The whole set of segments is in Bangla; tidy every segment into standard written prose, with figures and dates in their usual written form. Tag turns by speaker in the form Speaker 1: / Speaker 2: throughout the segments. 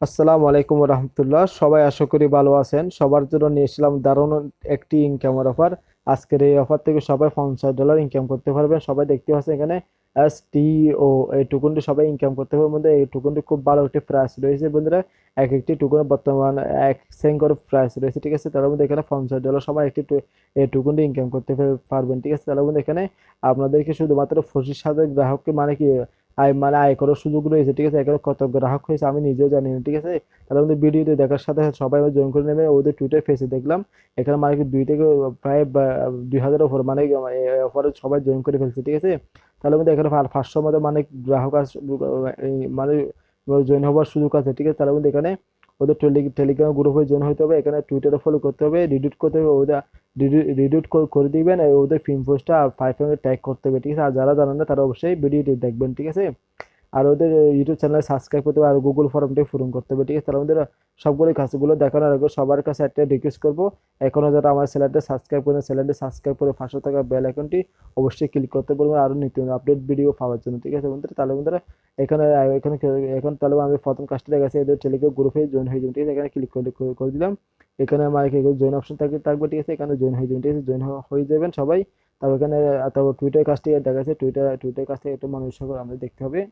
Speaker 1: আসসালামু আলাইকুম রহমতুল্লাহ। সবাই আশা করি ভালো আছেন। সবার জন্য নিয়ে এসলাম দারুণ একটি ইনকামের অফার। আজকের এই অফার থেকে সবাই $50 ইনকাম করতে পারবেন। সবাই দেখতে পাচ্ছেন এখানে এস টি ও এই টোকনটি সবাই ইনকাম করতে পারবেন। বন্ধুরা, এই টোকনটি খুব ভালো একটি প্রাইস রয়েছে। বন্ধুরা, এক একটি টোকনের বর্তমান 1 সেন্ট করে প্রাইস রয়েছে। ঠিক আছে, তার মধ্যে এখানে $50 সবাই এই টোকনটি ইনকাম করতে পারবেন। ঠিক আছে, তার মধ্যে এখানে আপনাদেরকে শুধুমাত্র 25,000 গ্রাহককে কি আয় করার সুযোগ রয়েছে। ঠিক আছে, এখানে কত গ্রাহক হয়েছে আমি নিজেও জানি না। ঠিক আছে, তাহলে আমাদের ভিডিওতে দেখার সাথে সাথে সবাই জয়েন করে নেবে। ওদের টুইটার ফেসে দেখলাম এখানে কি 2 থেকে প্রায় 2,000 ওপর ওপরে সবাই জয়েন করে ফেলছে। ঠিক আছে, তাহলে আমাদের এখানে 500 মতো গ্রাহক মানে জয়েন হওয়ার সুযোগ আছে। ঠিক আছে, তাহলে আমাদের এখানে ওদের টেলিগ্রাম গ্রুপে জয়েন হতে হবে, এখানে টুইটারে ফলো করতে হবে, রিডিট করতে হবে, ওদের রিডিট করে দিবেন। ওদের ফিল্ম পোস্টটা 5 ট্যাগ করতে হবে। ঠিক আছে, আর যারা জানেন না তারা অবশ্যই ভিডিওটি দেখবেন। ঠিক আছে, আর ওদের ইউটিউব চ্যানেলে সাবস্ক্রাইব করতে হবে আর গুগল ফর্মটি পূরণ করতে হবে। ঠিক আছে, তাহলে আমাদের সবগুলো কাজগুলো দেখানোর আগে সবার কাছে একটা রিকোয়েস্ট করবো, এখনো যারা আমার চ্যানেলটা সাবস্ক্রাইব করেন চ্যানেলটি সাবস্ক্রাইব করে পাশে থাকা বেল আইকনটি অবশ্যই ক্লিক করতে পারবেন আরো নিত্য নতুন আপডেট ভিডিও পাওয়ার জন্য। ঠিক আছে বন্ধুরা, তাহলে বন্ধুরা এখানে এখানে এখন তাহলে আমি প্রথম কাজটা দেখাচ্ছি, এদের টেলিগ্রাম গ্রুপে জয়েন হয়ে যাবেন। ঠিক আছে, এখানে ক্লিক করে দিলাম। এখানে আমার জয়েন অপশন থাকবে। ঠিক আছে, এখানে জয়েন হয়ে যাবেন। ঠিক আছে, জয়েন হয়ে যাবেন সবাই। তারপর এখানে তারপর টুইটার কাজটি দেখাচ্ছে, টুইটার কাজ থেকে একটু মানুষ আমাদের দেখতে হবে।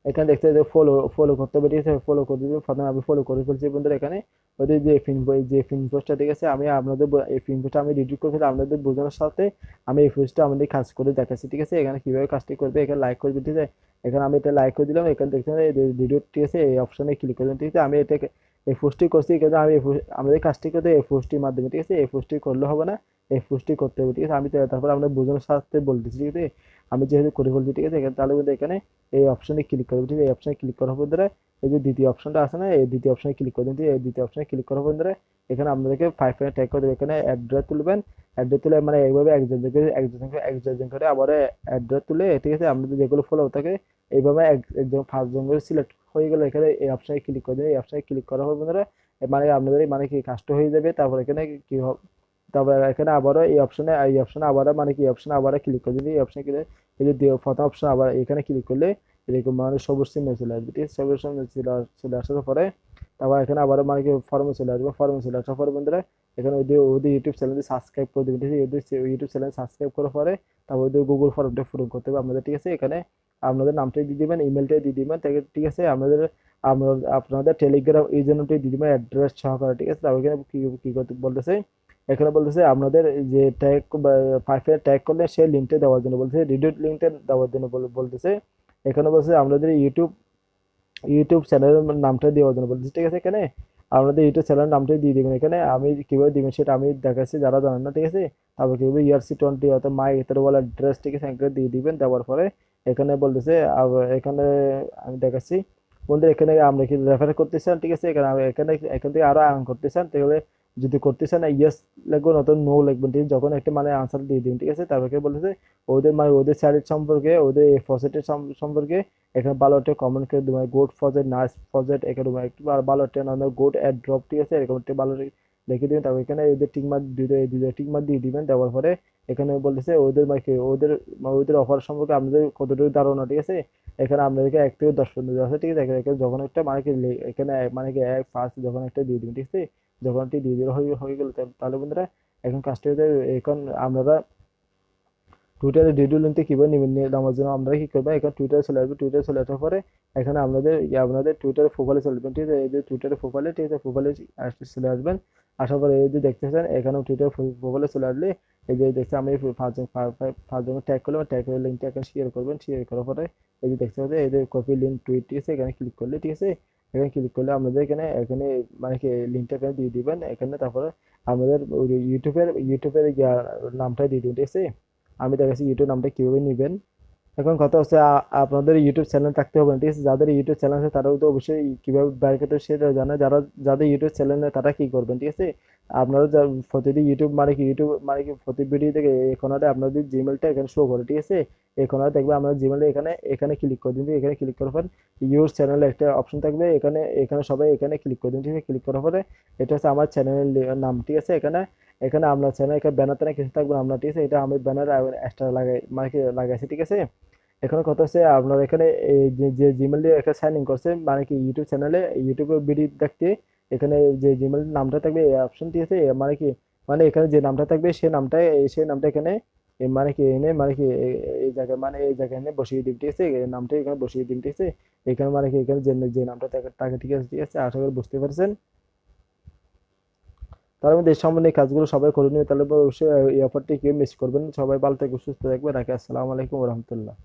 Speaker 1: এখানে দেখতে যে ফলো ফলো করতে হবে। ঠিক আছে, ফলো করে দিবেন। প্রথমে আমি ফলো করে ফেলছি বন্ধুরা। এখানে ওদের যে ফিন পোস্টটা, ঠিক আছে, আমি আপনাদের এই ফিন পোস্টটা আমি রিডিট করে ফেলে আপনাদের বোঝানোর সাথে আমি এই পোস্টটা আমাদের কাজ করে দেখাচ্ছি। ঠিক আছে, এখানে কিভাবে কাজটি করবে এখানে লাইক করবে। ঠিক আছে, এখানে আমি এটা লাইক করে দিলাম। এখানে দেখতে রিডিট, ঠিক আছে, এই অপশনে ক্লিক করে দিলাম। ঠিক আছে, আমি এটাকে এই পোস্টটি করছি কিন্তু আমি আমাদের কাজটি করতে এই পোস্টটির মাধ্যমে। ঠিক আছে, এই পোস্টটি করলে হবে না, এই পোস্টটি করতে হবে। ঠিক আছে, আমি তারপর আপনাদের বোঝানোর সাথে বলতেছি। ঠিক আছে, আমি যেহেতু করে ফেলছি। ঠিক আছে, তাহলে কিন্তু এখানে এই অপশনে ক্লিক করবে। ঠিক আছে, এই অপশনে ক্লিক করার পর ধরে এই যে দ্বিতীয় অপশনটা আছে না, এই দ্বিতীয় অপশনে ক্লিক করে দিন। এই দ্বিতীয় অপশনে ক্লিক করার পর ধরে এখানে আপনাদেরকে 5 ট্যাগ করে দেবে। এখানে অ্যাড্রেস তুলবেন। অ্যাড্রেস তুলে এইভাবে একজন করে আবার অ্যাড্রেস তুলে, ঠিক আছে, আপনাদের যেগুলো ফলো থাকে এইভাবে একজন 5 জন করে সিলেক্ট হয়ে গেলে এখানে এই অপশনে ক্লিক করে দিন। এই অপশনে ক্লিক করার পর বন্ধুরা আপনাদের কি কাজটা হয়ে যাবে। তারপর এখানে কি হবে, তারপর এখানে আবারও এই অপশনে আবারও এই অপশনে আবারও ক্লিক করে দিন। এই অপশনে ক্লিক এই যে প্রথম অপশন আবার এখানে ক্লিক করলে এরকম সবুজ চিহ্ন চলে আসবে। ঠিক আছে, সবুজ চিহ্ন চলে আসার পরে তারপর এখানে আবার ফর্মে চলে আসবে। ফর্মে চলে আসার পরে বন্ধুরা এখানে ওদের ইউটিউব চ্যানেলটি সাবস্ক্রাইব করে দেবেন। ঠিক আছে, ওদের ইউটিউব চ্যানেল সাবস্ক্রাইব করার পরে তারপর ওদের গুগল ফর্মটা পূরণ করতে হবে আপনাদের। ঠিক আছে, এখানে আপনাদের নামটাই দিয়ে দিবেন, ইমেলটাই দিয়ে দিবেন। ঠিক আছে, আপনাদের টেলিগ্রাম এই জন্যটাই দিয়ে দিবেন অ্যাড্রেস সহকারে। ঠিক আছে, তারপর এখানে কি করতে বলতেছে, এখানে বলতেছে আপনাদের যে ট্যাগ বা 5 ট্যাগ করলে সেই লিঙ্কটা দেওয়ার জন্য বলতেছে, রিডিট লিঙ্কটা দেওয়ার জন্য বলতেছে। এখানে বলছে আপনাদের ইউটিউব ইউটিউব চ্যানেলের নামটা দেওয়ার জন্য বলতেছে। ঠিক আছে, এখানে আপনাদের ইউটিউব চ্যানেলের নামটাই দিয়ে দিবেন। এখানে আমি কিভাবে দিবেন সেটা আমি দেখাচ্ছি যারা জানেন না। ঠিক আছে, তারপর কিভাবে ERC20 অর্থাৎ মাই এটার বলে অ্যাড্রেস, ঠিক আছে, এখানে দিয়ে দিবেন। দেওয়ার পরে এখানে বলতেছে এখানে আমি দেখাচ্ছি বন্ধু, এখানে আমরা কি রেফার করতে চান। ঠিক আছে, এখান থেকে আরো আর্ন করতে চান তাহলে যদি করতে চান ইয়েস লিখবেন অথবা নো লিখবেন। ঠিক আছে, যখন একটা আনসার দিয়ে দিবেন। ঠিক আছে, তারপরে বলতেছে ওদের ওদের স্যারের সম্পর্কে, ওদের ফসেটের সম্পর্কে এখানে ভালো একটা কমেন্ট করে দেবেন। গুড প্রজেক্ট, নাইস প্রজেক্ট, এখানে একটু ভালো একটা গুড এয়ারড্রপ। ঠিক আছে, এরকম একটা ভালো লিখে দিবেন। তারপর এখানে ওদের টিকমার্ক দুটো টিকমার্ক দিয়ে দিবেন। দেওয়ার পরে এখানে বলতেছে ওদের ওদের অফার সম্পর্কে আপনাদের কতটুকু ধারণা। ঠিক আছে, এখানে আপনাদেরকে 1 থেকে 10 পর্যন্ত দেওয়া আছে। ঠিক আছে, এখানে যখন একটা এখানে ফার্স্ট যখন একটা দিয়ে দিবেন। ঠিক আছে, যখন একটি দিয়ে দিলে হয়ে গেল তাহলে বন্ধুরা এখন কাজটা এখন আপনারা টুইটারে ভিডিও লিঙ্কটা কিভাবে নেবেন নেওয়ার জন্য আপনারা কি করবেন, এখানে টুইটারে চলে আসবে। টুইটারে চলে আসার পরে এখানে আপনাদের টুইটারে প্রোফাইলে চলে আসবেন। ঠিক আছে, এই যে টুইটারে প্রোফাইলে, ঠিক আছে, প্রোফাইলে চলে আসবেন। আসার পরে এই যে দেখতেছেন এখানে টুইটার প্রোফাইলে চলে আসলে এই যে দেখতে আমি পাঁচজন ট্যাগ করলাম, ট্যাগ করে লিঙ্কটা এখানে শেয়ার করবেন। শেয়ার করার পরে এই যে দেখতে পাচ্ছেন এই যে কপি লিঙ্ক টুইট, ঠিক আছে, এখানে ক্লিক করলে, ঠিক আছে, এখানে ক্লিক করলে আপনাদের এখানে এখানে কি লিঙ্কটা এখানে দিয়ে দিবেন এখানে। তারপরে আমাদের ইউটিউবের নামটা দিয়ে দিবেন। ঠিক আছে, আমি দেখাচ্ছি ইউটিউব নামটা কিভাবে নিবেন। এখন কথা হচ্ছে আপনাদের ইউটিউব চ্যানেল থাকতে হবে না। ঠিক আছে, যাদের ইউটিউব চ্যানেল আছে তারাও তো অবশ্যই কিভাবে বের করতে হবে সেটা জানে। যাদের ইউটিউব চ্যানেল নেই তারা কি করবেন। ঠিক আছে, আপনারা প্রতিদিন ইউটিউব প্রতি ভিডিও থেকে এখন আপনাদের জিমেলটা এখানে শো করে। ঠিক আছে, এখন দেখবে আপনার জিমেলটা এখানে এখানে ক্লিক করে দিন। এখানে ক্লিক করার পর ইউর চ্যানেল একটা অপশন থাকবে, এখানে এখানে সবাই এখানে ক্লিক করে দিন। ঠিক আছে, ক্লিক করার পরে এটা হচ্ছে আমার চ্যানেলের নাম। ঠিক আছে, এখানে এখানে আপনার চ্যানেল এখানে ব্যানার টানা কিছু থাকবে না আপনার। ঠিক আছে, এটা আমি ব্যানার এক্সট্রা লাগাই লাগাইছি। ঠিক আছে, এখানে কথা হচ্ছে আপনার এখানে এই যে জিমেল দিয়ে এখানে সাইন ইন করছে মানে কি ইউটিউব চ্যানেলে ইউটিউবে ভিডিও দেখতে এখানে যে জিমেল নামটা থাকবে এই অপশনটি আছে মানে কি মানে এখানে যে নামটা থাকবে সেই নামটা এখানে মানে কি এনে মানে কি এই জায়গায় মানে এই জায়গায় এনে বসিয়ে দিবি, ঠিক আছে, এই নামটা এখানে বসিয়ে দিবি, ঠিক আছে। এখানে মানে কি এখানে যে যে নামটা থাকে থাকে, ঠিক আছে, ঠিক আছে, আশা করি বুঝতে পারছেন। তার মধ্যে এই সামনে এই কাজগুলো সবাই করে নিবে, তাহলে অবশ্যই এই অফারটি কেউ মিস করবেন না। সবাই ভালো থাকবে, সুস্থ থাকবে, রাখি, আসসালামু আলাইকুম রহমতুল্লাহ।